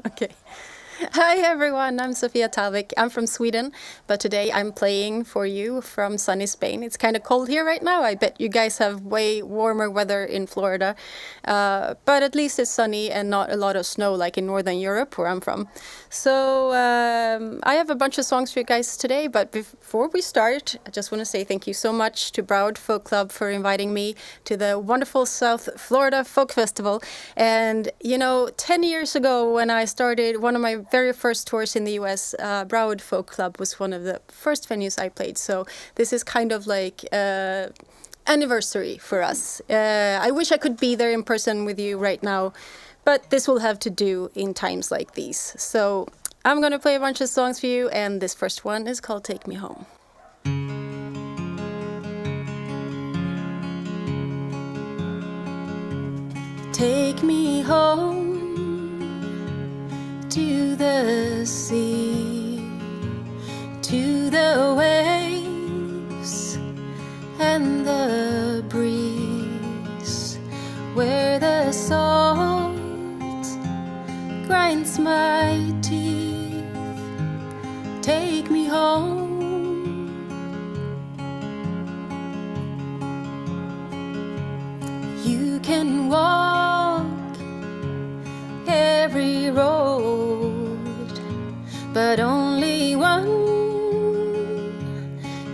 Okay. Hi everyone, I'm Sofia Talvik. I'm from Sweden, but today I'm playing for you from sunny Spain. It's kind of cold here right now. I bet you guys have way warmer weather in Florida, but at least it's sunny and not a lot of snow like in Northern Europe where I'm from. So I have a bunch of songs for you guys today, but before we start, I just want to say thank you so much to Broward Folk Club for inviting me to the wonderful South Florida Folk Festival. And you know, 10 years ago when I started one of my very first tours in the US, Broward Folk Club was one of the first venues I played. So this is kind of like anniversary for us. I wish I could be there in person with you right now, but this will have to do in times like these. So I'm gonna play a bunch of songs for you, and this first one is called Take Me Home. Take me home to the sea, to the waves and the breeze, where the salt grinds my teeth. Take me home. You can walk every road, but only one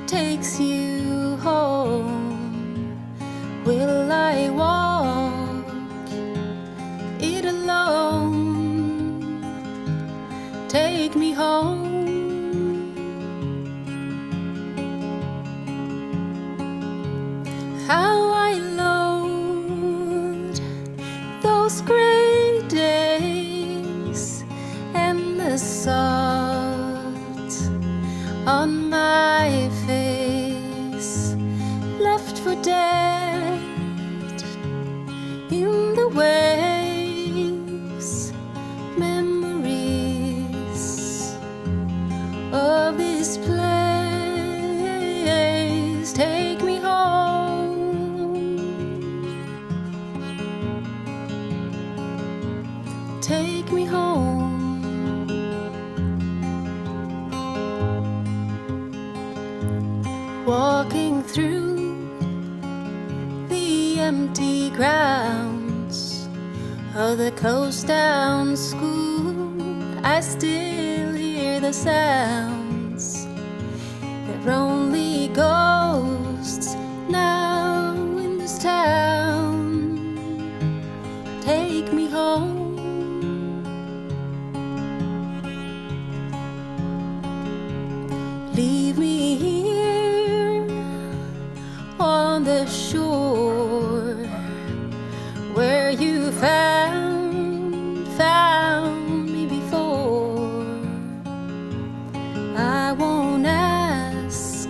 takes you home. Will I walk it alone? Take me home. How I loathe those gray days and the salt on my face, left for dead in the waves. Memories of this place. Take me home. Take me home. Walking through the empty grounds of the closed down school, I still hear the sounds. They're only ghosts now in this town. Take me home. Leave me here on the shore where you found me before. I won't ask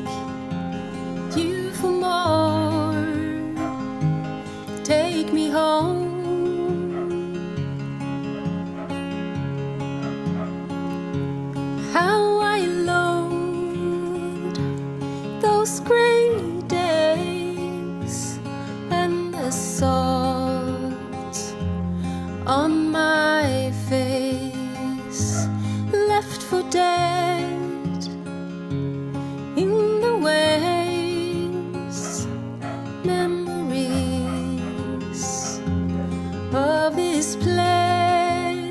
you for more. Take me home. How I loathe those gray days and the salt on my face, left for dead in the waves. Memories of this place.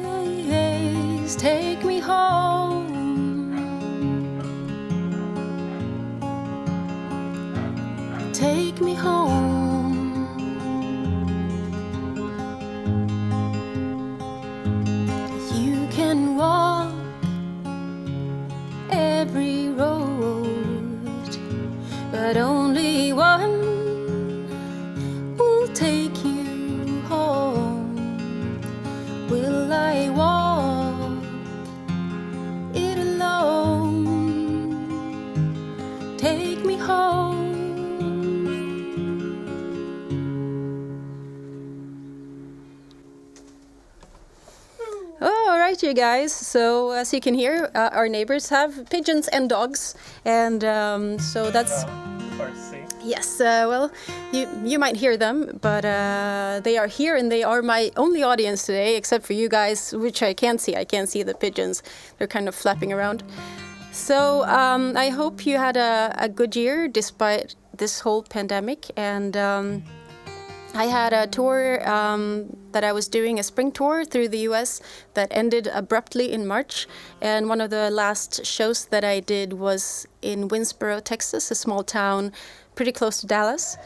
Take me home. Take me home. You can walk every road, but only one will take you home. Will I walk it alone? Take me home. All right, you guys. So as you can hear, our neighbors have pigeons and dogs, and so that's Yes, well, you might hear them, but they are here and they are my only audience today, except for you guys, which I can't see. I can't see the pigeons. They're kind of flapping around. So I hope you had a good year despite this whole pandemic. And I had a tour that I was doing, a spring tour through the US that ended abruptly in March. And one of the last shows that I did was in Winsboro, Texas, a small town pretty close to Dallas.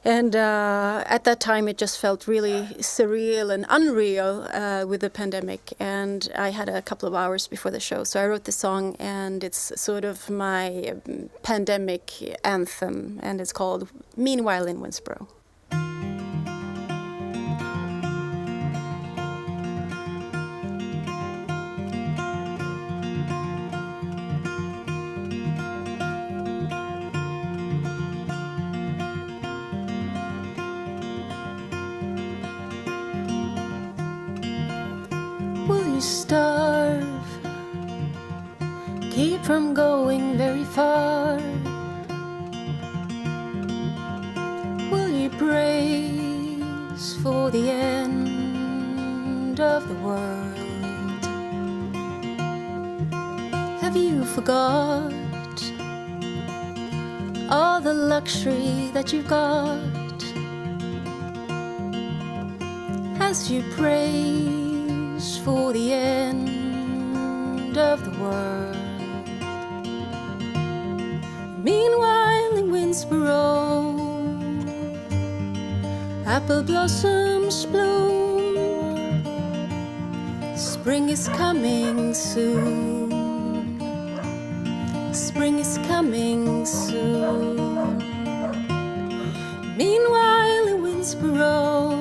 And at that time, it just felt really surreal and unreal with the pandemic. And I had a couple of hours before the show, so I wrote the song, and it's sort of my pandemic anthem, and it's called Meanwhile in Winsboro. Will you starve? Keep from going very far? Will you brace for the end of the world? Have you forgot all the luxury that you've got as you praise for the end of the world? Meanwhile in Winsboro, apple blossoms bloom. Spring is coming soon. Spring is coming soon. Meanwhile in Winsboro,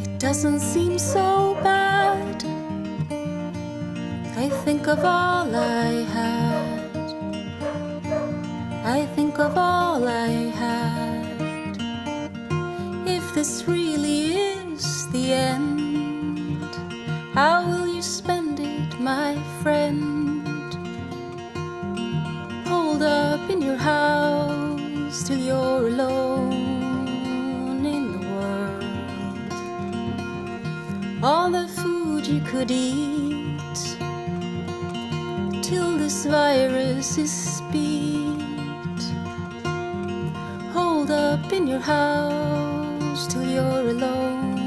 it doesn't seem so bad. I think of all I had. I think of all I had. If this really is the end, how will you spend it, my friend? Hold up in your house till you're alone in the world. All the food you could eat till this virus is beat. Hold up in your house till you're alone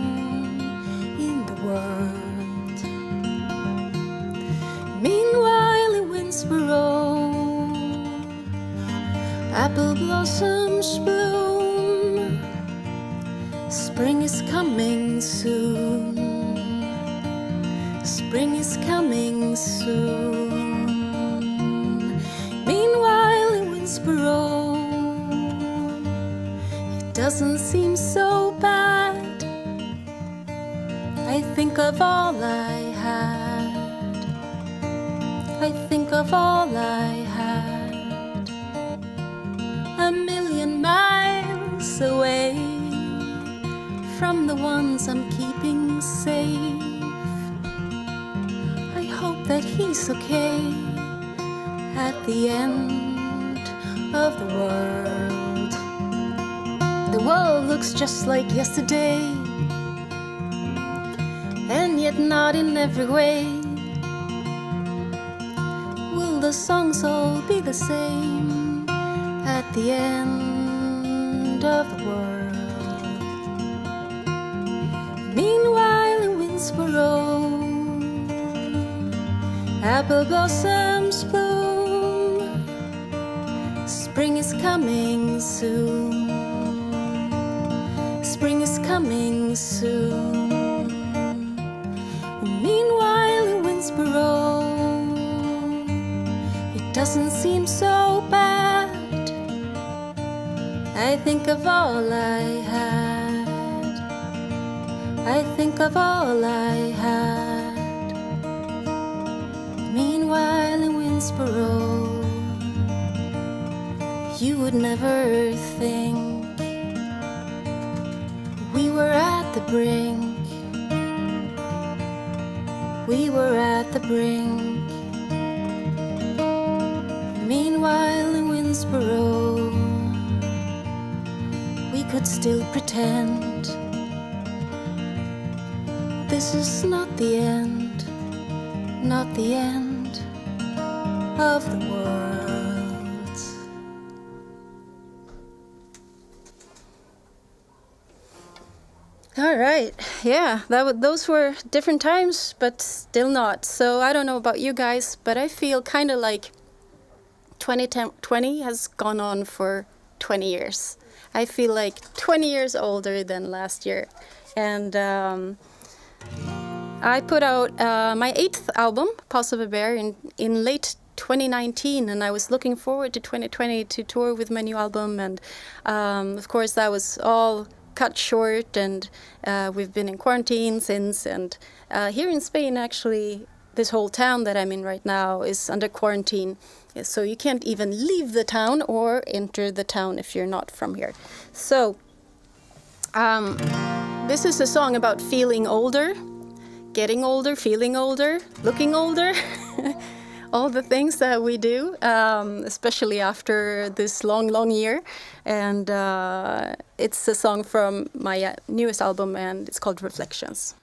in the world. Meanwhile in Winsboro, apple blossoms bloom. Spring is coming soon. Spring is coming soon. Meanwhile in Winsboro, it doesn't seem so bad. I think of all I had. I think of all I had. 1,000,000 miles away from the ones I'm keeping safe. I hope that he's okay at the end of the world. The world looks just like yesterday, and yet not in every way. Will the songs all be the same at the end of the world? Meanwhile in Winsboro, apple blossoms bloom. Spring is coming soon. Spring is coming soon. Meanwhile in Winsboro, it doesn't seem so bad. I think of all I had. I think of all I had. Meanwhile in Winsboro, you would never think we were at the brink. We were at the brink. Meanwhile in Winsboro, could still pretend this is not the end, not the end of the world. All right, yeah, those were different times, but still not. So I don't know about you guys, but I feel kind of like 2020 has gone on for 20 years. I feel like 20 years older than last year. And I put out my 8th album, Pulse of a Bear, in late 2019, and I was looking forward to 2020 to tour with my new album. And of course, that was all cut short, and we've been in quarantine since. And here in Spain, actually, this whole town that I'm in right now is under quarantine. So you can't even leave the town or enter the town if you're not from here. So this is a song about feeling older, getting older, feeling older, looking older. All the things that we do, especially after this long year. And it's a song from my newest album, and it's called Reflections.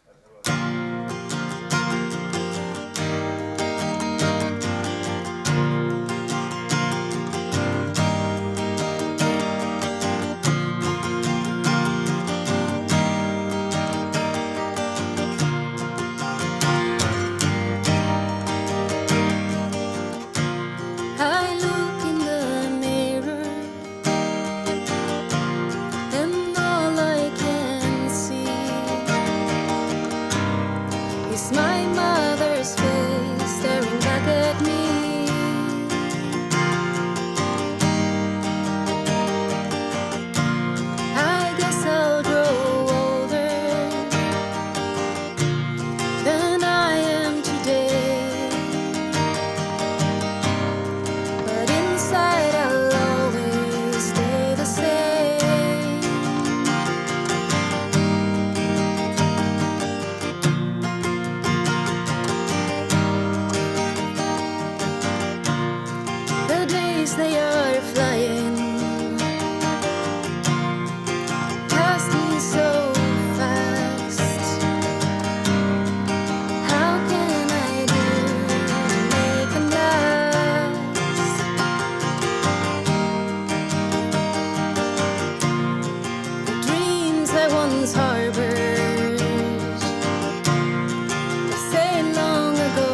They are flying past me so fast. How can I do to make them last? The dreams I once harbored, I said long ago.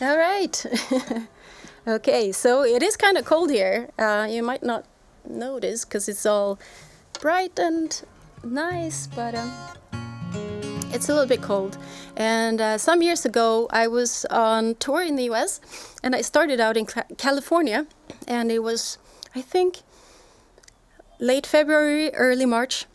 All right. Okay, so it is kind of cold here. You might not notice because it's all bright and nice, but it's a little bit cold. And some years ago, I was on tour in the US, and I started out in California, and it was, I think, late February, early March.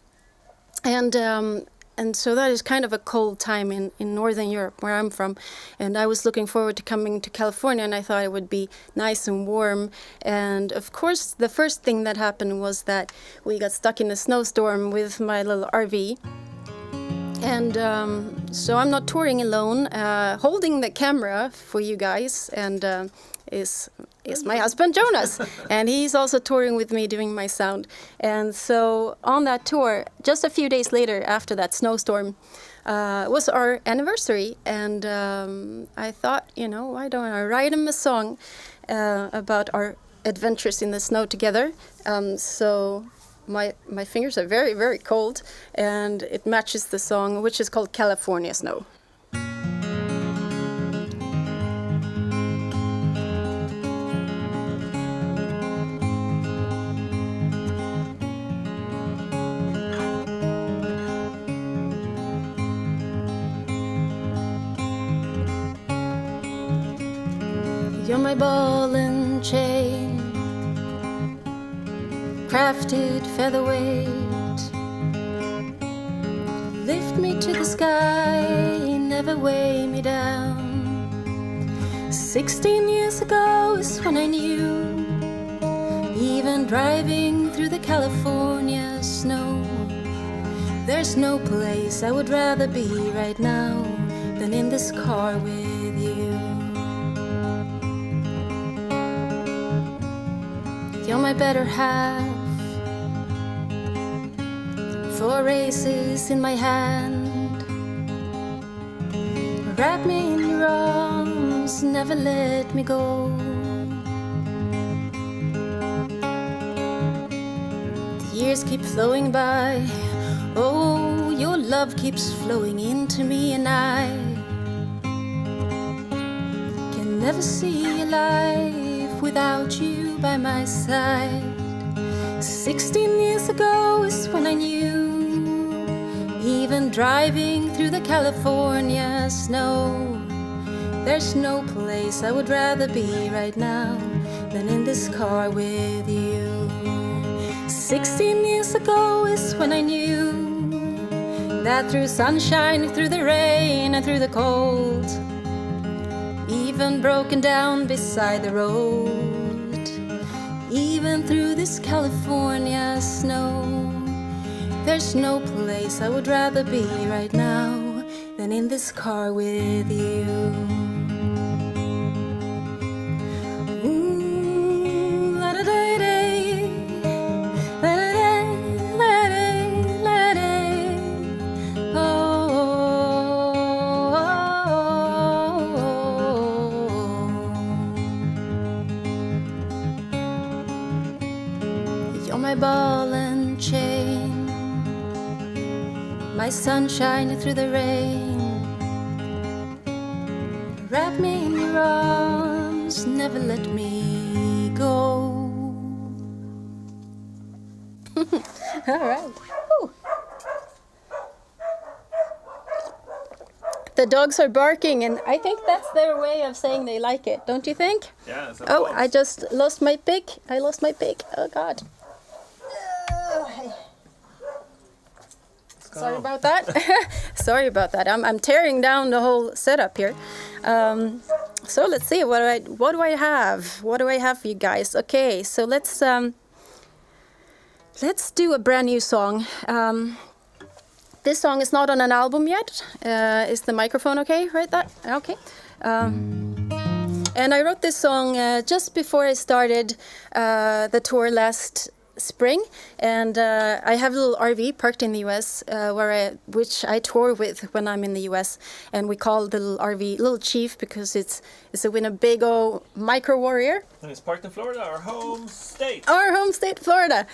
And so that is kind of a cold time in Northern Europe, where I'm from. And I was looking forward to coming to California, and I thought it would be nice and warm. And of course, the first thing that happened was that we got stuck in a snowstorm with my little RV. And so I'm not touring alone. Holding the camera for you guys and is my husband Jonas, and he's also touring with me doing my sound. And so on that tour, just a few days later after that snowstorm, was our anniversary, and I thought, you know, why don't I write him a song about our adventures in the snow together. So my fingers are very, very cold, and it matches the song, which is called California Snow. You're my ball and chain, crafted featherweight. Lift me to the sky, never weigh me down. 16 years ago is when I knew, even driving through the California snow, there's no place I would rather be right now than in this car with you. You're my better half, 4 races in my hand. Wrap me in your arms, never let me go. The years keep flowing by, oh, your love keeps flowing into me, and I can never see a life without you by my side. 16 years ago is when I knew, even driving through the California snow, there's no place I would rather be right now than in this car with you. 16 years ago is when I knew that through sunshine, through the rain and through the cold, even broken down beside the road, even through this California snow, there's no place I would rather be right now than in this car with you. Ooh, la-da-day-day, la-da-day, la-da-day, la-da-day. Oh, you're my ball and chain, my sunshine through the rain. Wrap me in your arms, never let me go. All right. Woo. The dogs are barking, and I think that's their way of saying they like it, don't you think? Yeah, it's Oh, I just lost my pick. I lost my pick. Oh, God. Sorry about that. Sorry about that. I'm tearing down the whole setup here. So let's see, what do I have? What do I have for you guys? Okay, so let's do a brand new song. This song is not on an album yet. Is the microphone okay? Right, that okay. And I wrote this song just before I started the tour last spring, and I have a little RV parked in the US which I tour with when I'm in the US, and we call the little RV Little Chief because it's a Winnebago Micro Warrior. And it's parked in Florida, our home state. Our home state, Florida.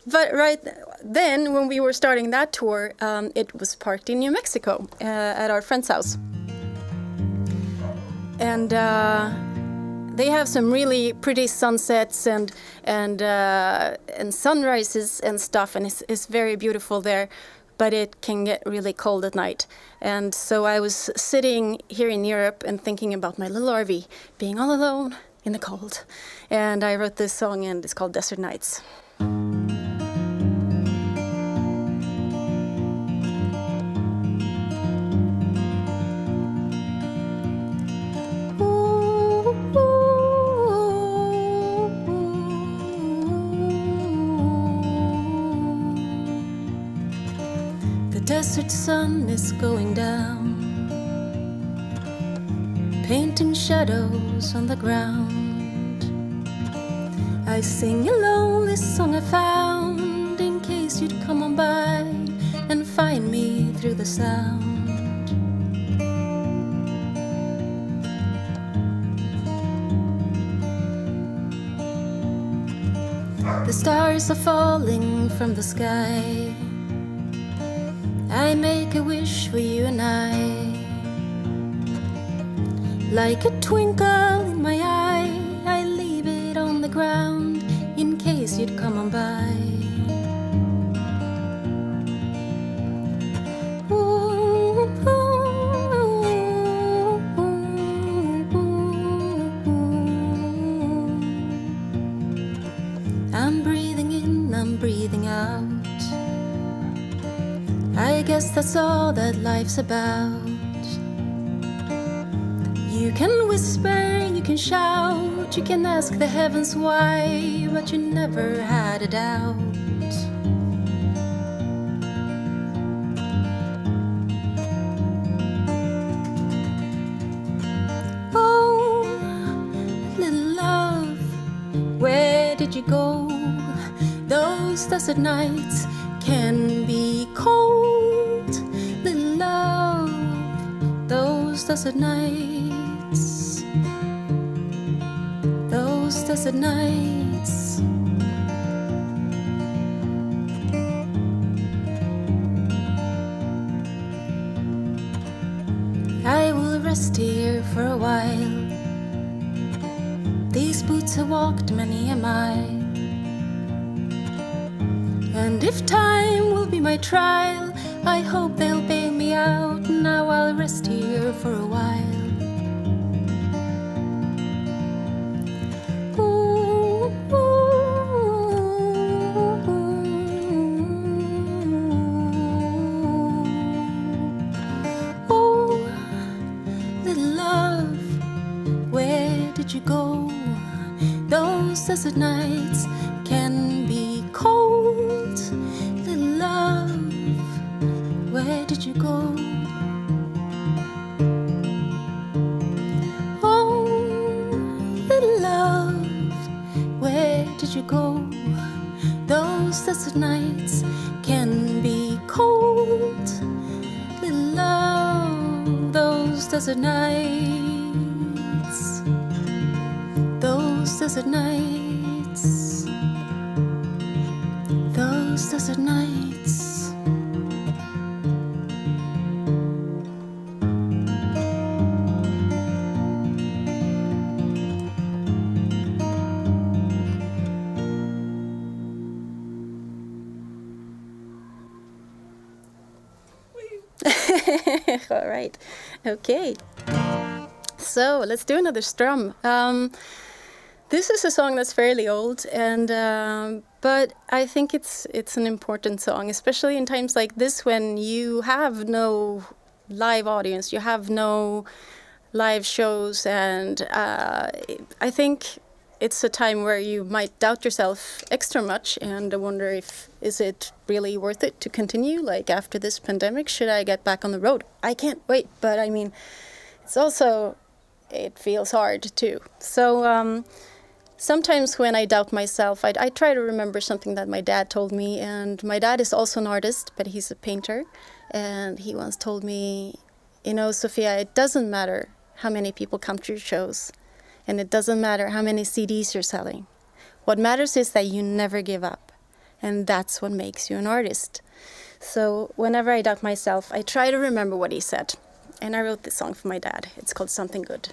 But right then, when we were starting that tour, it was parked in New Mexico at our friend's house. and they have some really pretty sunsets and sunrises and stuff, and it's very beautiful there. But it can get really cold at night. And so I was sitting here in Europe and thinking about my little RV, being all alone in the cold. And I wrote this song, and it's called Desert Nights. The desert sun is going down, painting shadows on the ground. I sing a lonely song I found, in case you'd come on by and find me through the sound. The stars are falling from the sky. I make a wish for you and I, like a twinkle in my eye. I leave it on the ground in case you'd come on by. Ooh, ooh, ooh, ooh. I'm breathing in, I'm breathing out. I guess that's all that life's about. You can whisper, you can shout, you can ask the heavens why, but you never had a doubt. Oh, little love, where did you go? Those desert nights can be cold, little love, those desert nights, those desert nights. I will rest here for a while. These boots have walked many a mile. And if time will be my trial, I hope they'll bail me out. Now I'll rest here for a while. Ooh, ooh, ooh. Oh, little love, where did you go? Those desert nights can be cold, little love, where did you go? Oh, little love, where did you go? Those desert nights can be cold, little love, those desert nights, those desert nights, those desert nights. All right, okay. So let's do another strum. This is a song that's fairly old, and but I think it's an important song, especially in times like this when you have no live audience, you have no live shows, and I think it's a time where you might doubt yourself extra much and wonder if is it really worth it to continue, like after this pandemic, should I get back on the road? I can't wait, but I mean, it's also, it feels hard too. So sometimes when I doubt myself, I try to remember something that my dad told me, and my dad is also an artist, but he's a painter, and he once told me, you know, Sofia, it doesn't matter how many people come to your shows, and it doesn't matter how many CDs you're selling. What matters is that you never give up, and that's what makes you an artist. So whenever I doubt myself, I try to remember what he said, and I wrote this song for my dad. It's called Something Good.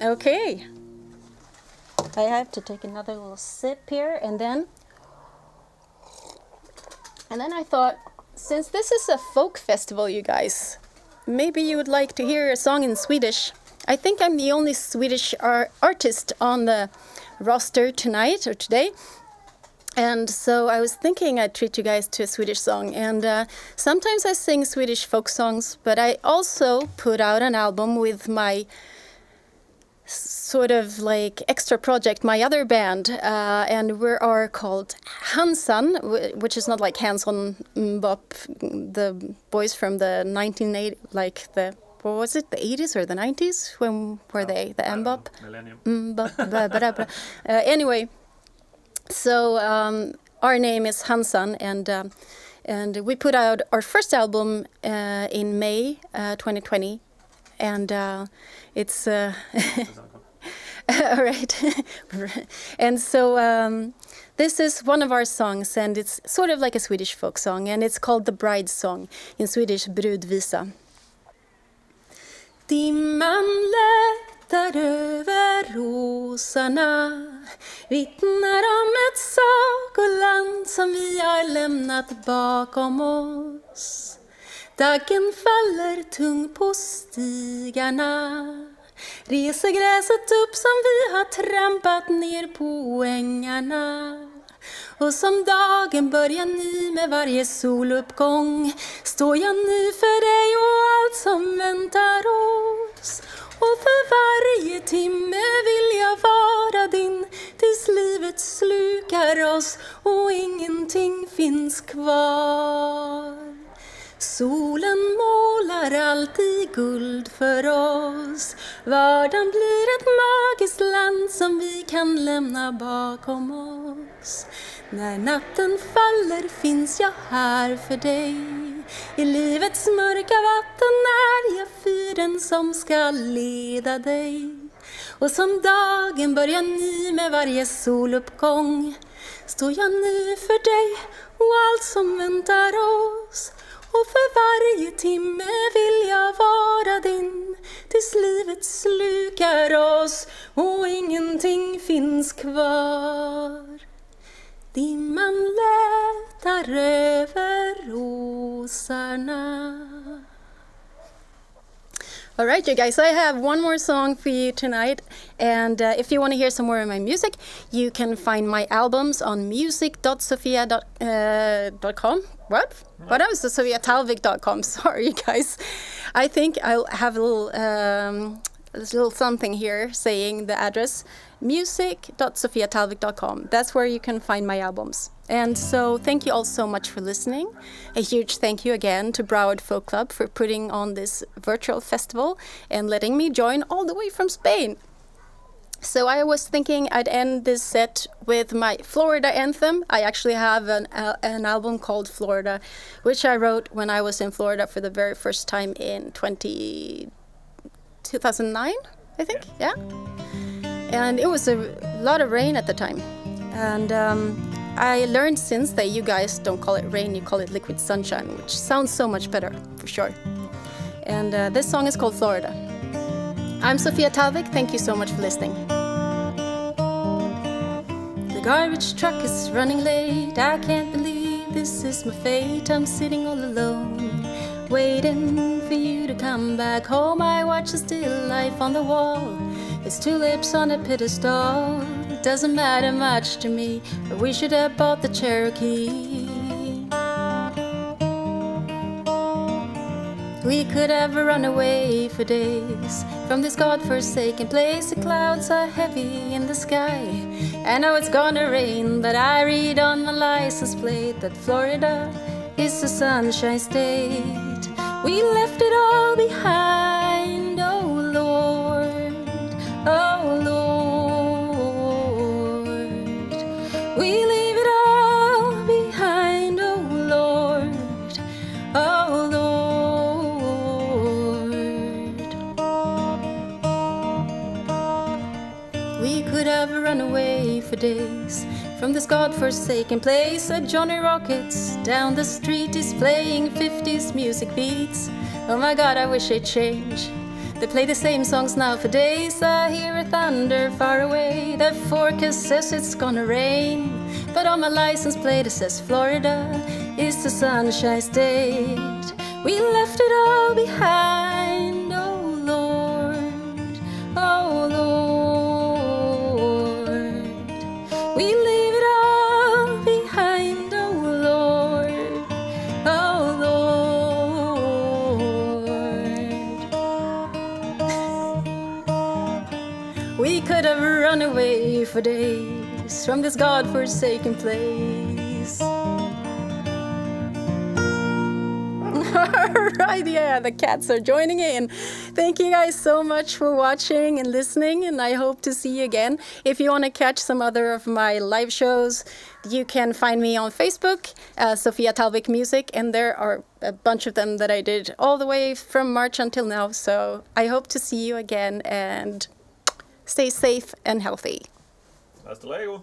Okay. I have to take another little sip here, and then I thought, since this is a folk festival, you guys, maybe you would like to hear a song in Swedish. I think I'm the only Swedish artist on the roster tonight or today. And so I was thinking I'd treat you guys to a Swedish song. And sometimes I sing Swedish folk songs, but I also put out an album with my sort of like extra project, my other band, and we are called Hansan, which is not like Hanson Bop, the boys from the 1980s, like the, what was it, the 80s or the 90s? When were they? The M-Bop? Millennium. Anyway, so our name is Hansan, and we put out our first album in May 2020, and it's all right. And so this is one of our songs, and it's sort of like a Swedish folk song, and it's called The Bride Song, in Swedish brudvisa. Dimman lättar över rosarna, vittnar om ett sagoland som vi har lämnat bakom oss. Dagen faller tung på stigarna, reser gräset upp som vi har trampat ner på ängarna. Och som dagen börjar ny med varje soluppgång, står jag nu för dig och allt som väntar oss. Och för varje timme vill jag vara din, tills livet slukar oss och ingenting finns kvar. Solen målar alltid guld för oss, vardagen blir ett magiskt land som vi kan lämna bakom oss. När natten faller finns jag här för dig, i livets mörka vatten är jag fyren som ska leda dig. Och som dagen börjar ny med varje soluppgång, står jag nu för dig och allt som väntar oss. Och för varje timme vill jag vara din, tills livet slukar oss och ingenting finns kvar. Dimman lättar över rosarna. All right, you guys, I have one more song for you tonight. And if you want to hear some more of my music, you can find my albums on music.sofia.com. What? What else? SofiaTalvik.com. Sorry, guys. I think I'll have a little something here saying the address, music.sofiatalvik.com. That's where you can find my albums. And so thank you all so much for listening. A huge thank you again to Broward Folk Club for putting on this virtual festival and letting me join all the way from Spain. So I was thinking I'd end this set with my Florida anthem. I actually have an album called Florida, which I wrote when I was in Florida for the very first time in 2009, I think, yeah. And it was a lot of rain at the time. And I learned since that you guys don't call it rain, you call it liquid sunshine, which sounds so much better, for sure. And this song is called Florida. I'm Sofia Talvik. Thank you so much for listening. The garbage truck is running late. I can't believe this is my fate. I'm sitting all alone, waiting for you to come back home. I watch the still life on the wall. It's tulips on a pedestal. It doesn't matter much to me, but we should have bought the Cherokee. We could have run away for days from this God-forsaken place. The clouds are heavy in the sky. I know it's gonna rain, but I read on my license plate that Florida is a sunshine state. We left it all behind, oh Lord, oh Lord. We leave it all behind, oh Lord, oh Lord. We could have run away for days from this God-forsaken place. A Johnny Rockets down the street is playing 50s music beats. Oh my God, I wish they'd change They play the same songs now for days. I hear a thunder far away. The forecast says it's gonna rain, but on my license plate it says Florida is the Sunshine State. We left it all behind, oh Lord, oh Lord. We leave it all behind, oh Lord, oh Lord. We could have run away for days from this God-forsaken place. Alright, yeah, the cats are joining in. Thank you guys so much for watching and listening, and I hope to see you again. If you want to catch some other of my live shows, you can find me on Facebook, Sofia Talvik Music, and there are a bunch of them that I did all the way from March until now. So I hope to see you again, and stay safe and healthy. Hasta luego.